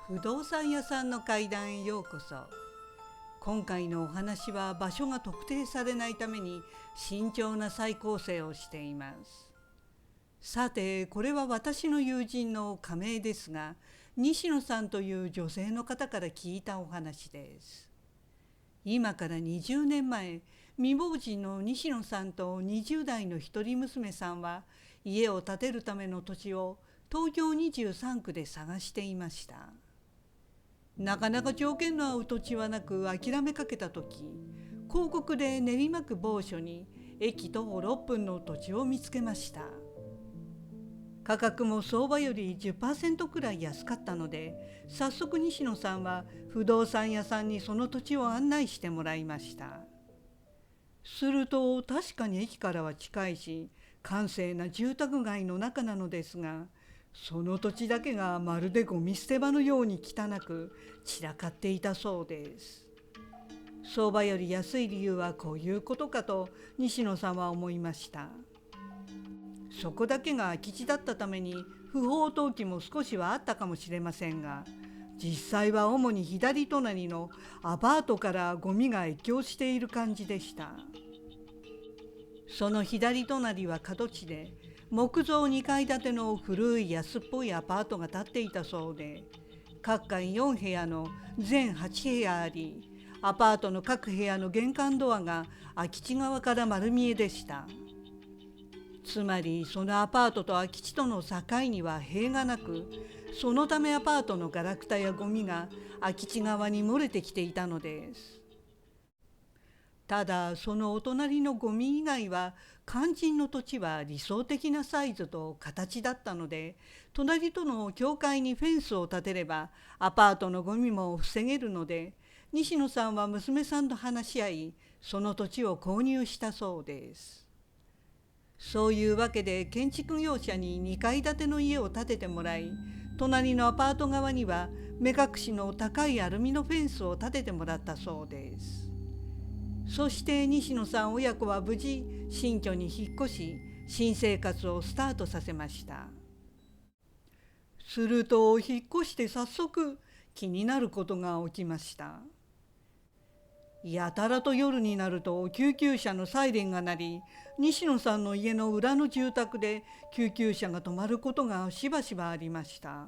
不動産屋さんの階段へようこそ。今回のお話は場所が特定されないために慎重な再構成をしています。さて、これは私の友人の仮名ですが、西野さんという女性の方から聞いたお話です。今から20年前、未亡人の西野さんと20代の一人娘さんは家を建てるための土地を東京23区で探していました。なかなか条件の合う土地はなく諦めかけた時、広告で練馬区某所に駅徒歩6分の土地を見つけました。価格も相場より 10% くらい安かったので、早速西野さんは不動産屋さんにその土地を案内してもらいました。すると確かに駅からは近いし、閑静な住宅街の中なのですが、その土地だけがまるでゴミ捨て場のように汚く散らかっていたそうです。相場より安い理由はこういうことかと西野さんは思いました。そこだけが空き地だったために不法投棄も少しはあったかもしれませんが、実際は主に左隣のアパートからゴミが越境している感じでした。その左隣は角地で、木造2階建ての古い安っぽいアパートが建っていたそうで、各階4部屋の全8部屋あり、アパートの各部屋の玄関ドアが空き地側から丸見えでした。つまりそのアパートと空き地との境には塀がなく、そのためアパートのガラクタやゴミが空き地側に漏れてきていたのです。ただそのお隣のゴミ以外は肝心の土地は理想的なサイズと形だったので、隣との境界にフェンスを建てればアパートのゴミも防げるので、西野さんは娘さんと話し合い、その土地を購入したそうです。そういうわけで建築業者に2階建ての家を建ててもらい、隣のアパート側には目隠しの高いアルミのフェンスを建ててもらったそうです。そして西野さん親子は無事新居に引っ越し、新生活をスタートさせました。すると引っ越して早速気になることが起きました。やたらと夜になると救急車のサイレンが鳴り、西野さんの家の裏の住宅で救急車が止まることがしばしばありました。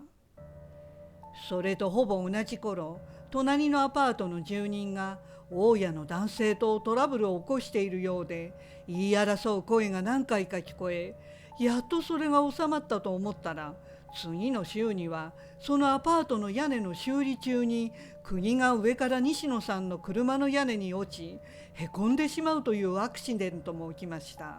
それとほぼ同じ頃、隣のアパートの住人が大家の男性とトラブルを起こしているようで、言い争う声が何回か聞こえ、やっとそれが収まったと思ったら、次の週にはそのアパートの屋根の修理中に釘が上から西野さんの車の屋根に落ち、へこんでしまうというアクシデントも起きました。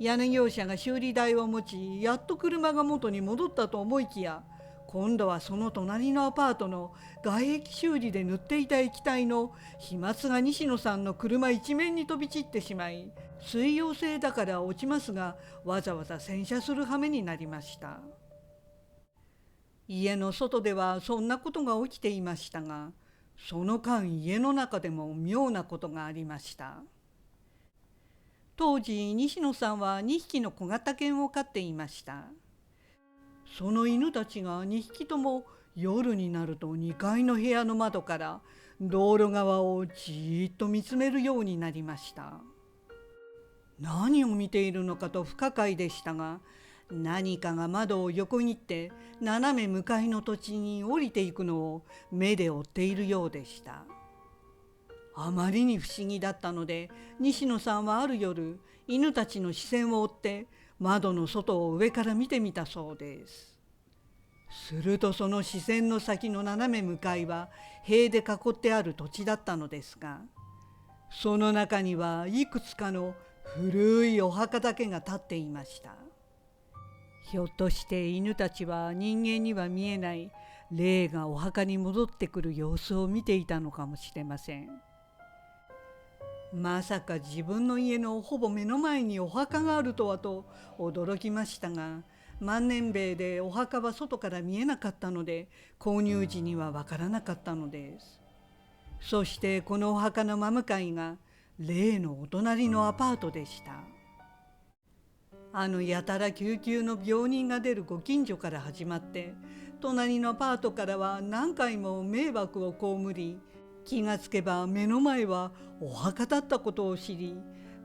屋根業者が修理代を持ち、やっと車が元に戻ったと思いきや、今度はその隣のアパートの外壁修理で塗っていた液体の飛沫が西野さんの車一面に飛び散ってしまい、水溶性だから落ちますが、わざわざ洗車する羽目になりました。家の外ではそんなことが起きていましたが、その間家の中でも妙なことがありました。当時西野さんは2匹の小型犬を飼っていました。その犬たちが2匹とも夜になると2階の部屋の窓から道路側をじーっと見つめるようになりました。何を見ているのかと不可解でしたが、何かが窓を横切って斜め向かいの土地に降りていくのを目で追っているようでした。あまりに不思議だったので、西野さんはある夜、犬たちの視線を追って窓の外を上から見てみたそうです。するとその視線の先の斜め向かいは塀で囲ってある土地だったのですが、その中にはいくつかの古いお墓だけが立っていました。ひょっとして犬たちは人間には見えない霊がお墓に戻ってくる様子を見ていたのかもしれません。まさか自分の家のほぼ目の前にお墓があるとはと驚きましたが、万年塀でお墓は外から見えなかったので、購入時にはわからなかったのです。そしてこのお墓の真向かいが例のお隣のアパートでした。やたら救急の病人が出るご近所から始まって、隣のアパートからは何回も迷惑を被り、気がつけば目の前はお墓だったことを知り、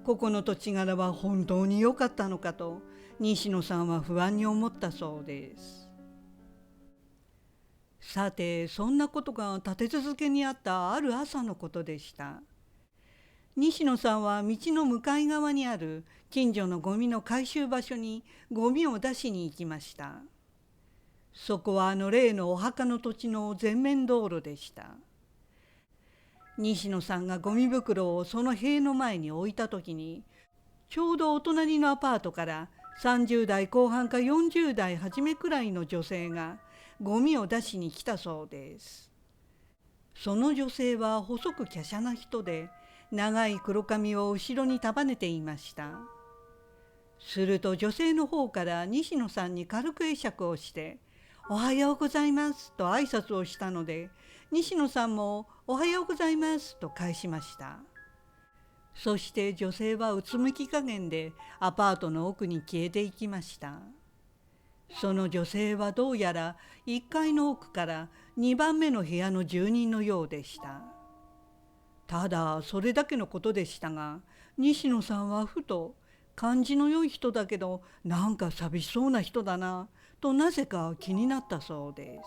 ここの土地柄は本当に良かったのかと西野さんは不安に思ったそうです。さて、そんなことが立て続けにあったある朝のことでした。西野さんは道の向かい側にある近所のゴミの回収場所にゴミを出しに行きました。そこは例のお墓の土地の前面道路でした。西野さんがゴミ袋をその塀の前に置いた時に、ちょうどお隣のアパートから30代後半か40代初めくらいの女性がゴミを出しに来たそうです。その女性は細く華奢な人で、長い黒髪を後ろに束ねていました。すると女性の方から西野さんに軽く会釈をして、おはようございますと挨拶をしたので、西野さんもおはようございますと返しました。そして女性はうつむき加減でアパートの奥に消えていきました。その女性はどうやら1階の奥から2番目の部屋の住人のようでした。ただそれだけのことでしたが、西野さんはふと感じの良い人だけどなんか寂しそうな人だなとなぜか気になったそうで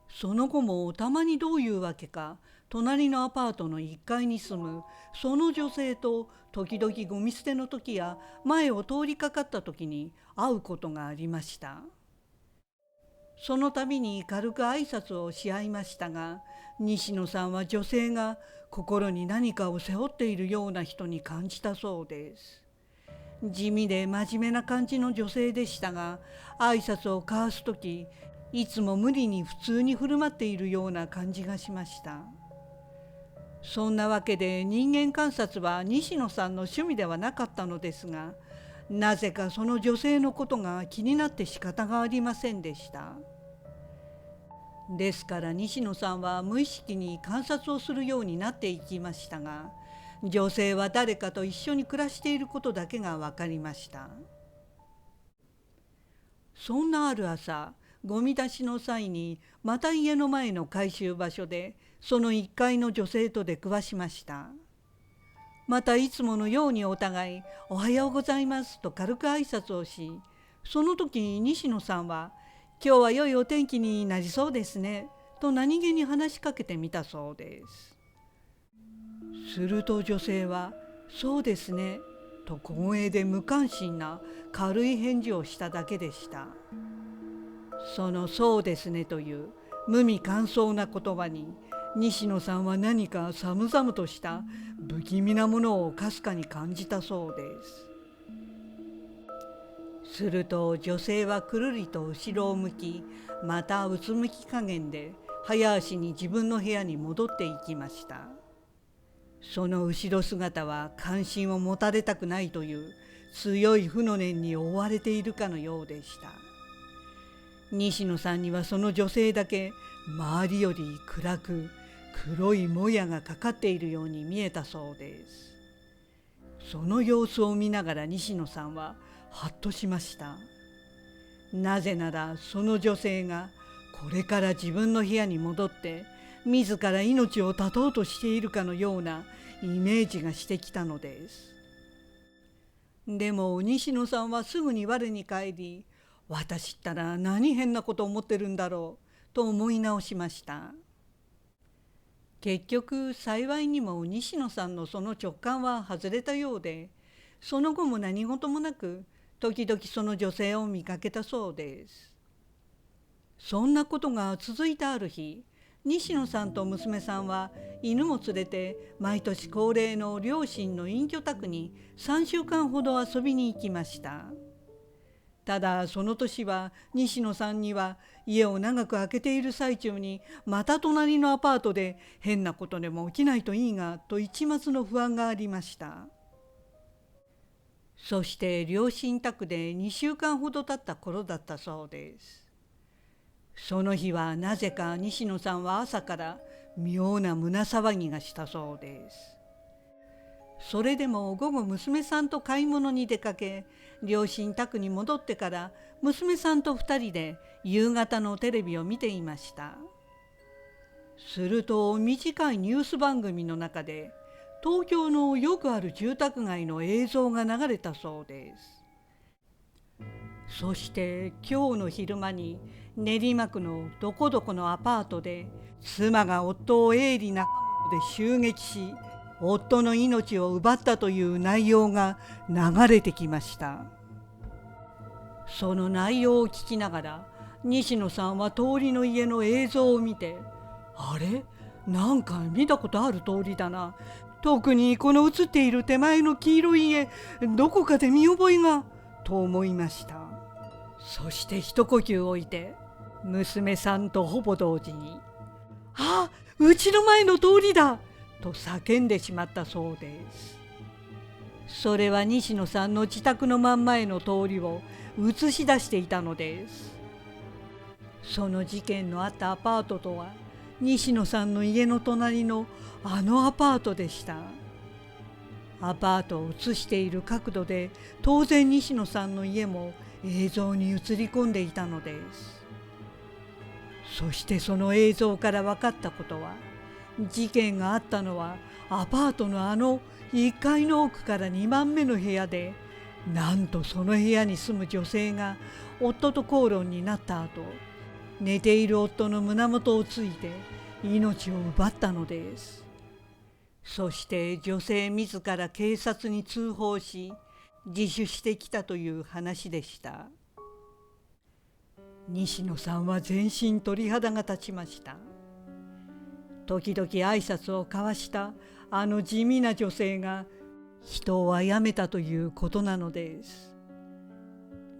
す。その後もたまにどういうわけか隣のアパートの1階に住むその女性と時々ゴミ捨ての時や前を通りかかった時に会うことがありました。その度に軽く挨拶をし合いましたが、西野さんは女性が心に何かを背負っているような人に感じたそうです。地味で真面目な感じの女性でしたが、挨拶を交わす時いつも無理に普通に振る舞っているような感じがしました。そんなわけで人間観察は西野さんの趣味ではなかったのですが、なぜかその女性のことが気になって仕方がありませんでした。ですから西野さんは無意識に観察をするようになっていきましたが、女性は誰かと一緒に暮らしていることだけが分かりました。そんなある朝、ゴミ出しの際にまた家の前の回収場所でその1階の女性と出くわしました。またいつものようにお互い「おはようございます」と軽く挨拶をし、その時に西野さんは「今日は良いお天気になりそうですね」と何気に話しかけてみたそうです。すると女性は「そうですね」と小声で無関心な軽い返事をしただけでした。その「そうですね」という無味乾燥な言葉に西野さんは何か寒々とした不気味なものをかすかに感じたそうです。すると女性はくるりと後ろを向き、またうつむき加減で早足に自分の部屋に戻っていきました。その後ろ姿は関心を持たれたくないという強い負の念に覆われているかのようでした。西野さんにはその女性だけ周りより暗く黒いもやがかかっているように見えたそうです。その様子を見ながら西野さんはハッとしました。なぜならその女性がこれから自分の部屋に戻って自ら命を絶とうとしているかのようなイメージがしてきたのです。でも西野さんはすぐに我に返り、私ったら何変なこと思ってるんだろうと思い直しました。結局幸いにも西野さんのその直感は外れたようで、その後も何事もなく時々その女性を見かけたそうです。そんなことが続いたある日、西野さんと娘さんは犬も連れて毎年恒例の両親の隠居宅に3週間ほど遊びに行きました。ただその年は西野さんには家を長く空けている最中にまた隣のアパートで変なことでも起きないといいがと一抹の不安がありました。そして両親宅で2週間ほど経った頃だったそうです。その日はなぜか西野さんは朝から妙な胸騒ぎがしたそうです。それでも午後娘さんと買い物に出かけ、両親宅に戻ってから娘さんと2人で夕方のテレビを見ていました。すると短いニュース番組の中で東京のよくある住宅街の映像が流れたそうです。そして今日の昼間に練馬区のどこどこのアパートで妻が夫を鋭利な刃物で襲撃し夫の命を奪ったという内容が流れてきました。その内容を聞きながら西野さんは通りの家の映像を見て、あれ、なんか見たことある通りだな、特にこの映っている手前の黄色い家、どこかで見覚えがと思いました。そして一呼吸置いて娘さんとほぼ同時に「あ、うちの前の通りだ!」と叫んでしまったそうです。それは西野さんの自宅の真ん前の通りを映し出していたのです。その事件のあったアパートとは西野さんの家の隣のあのアパートでした。アパートを映している角度で当然西野さんの家も映像に映り込んでいたのです。そしてその映像から分かったことは、事件があったのはアパートのあの1階の奥から2番目の部屋で、なんとその部屋に住む女性が夫と口論になった後、寝ている夫の胸元をついて命を奪ったのです。そして女性自ら警察に通報し自首してきたという話でした。西野さんは全身鳥肌が立ちました。時々挨拶を交わしたあの地味な女性が人を殺めたということなのです。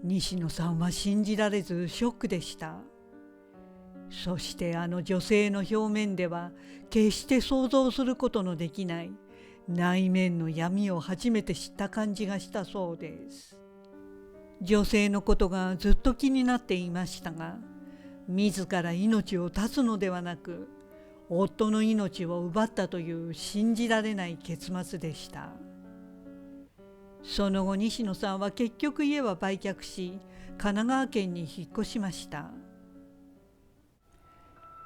西野さんは信じられずショックでした。そしてあの女性の表面では決して想像することのできない内面の闇を初めて知った感じがしたそうです。女性のことがずっと気になっていましたが、自ら命を絶つのではなく夫の命を奪ったという信じられない結末でした。その後西野さんは結局家は売却し神奈川県に引っ越しました。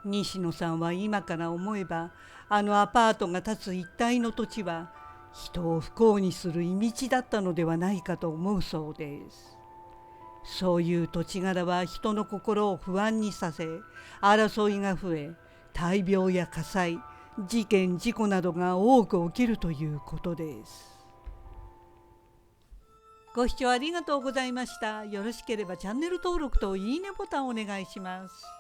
西野さんは今から思えばあのアパートが建つ一帯の土地は人を不幸にする忌道だったのではないかと思うそうです。そういう土地柄は人の心を不安にさせ、争いが増え、大病や火災、事件事故などが多く起きるということです。ご視聴ありがとうございました。よろしければチャンネル登録といいねボタンをお願いします。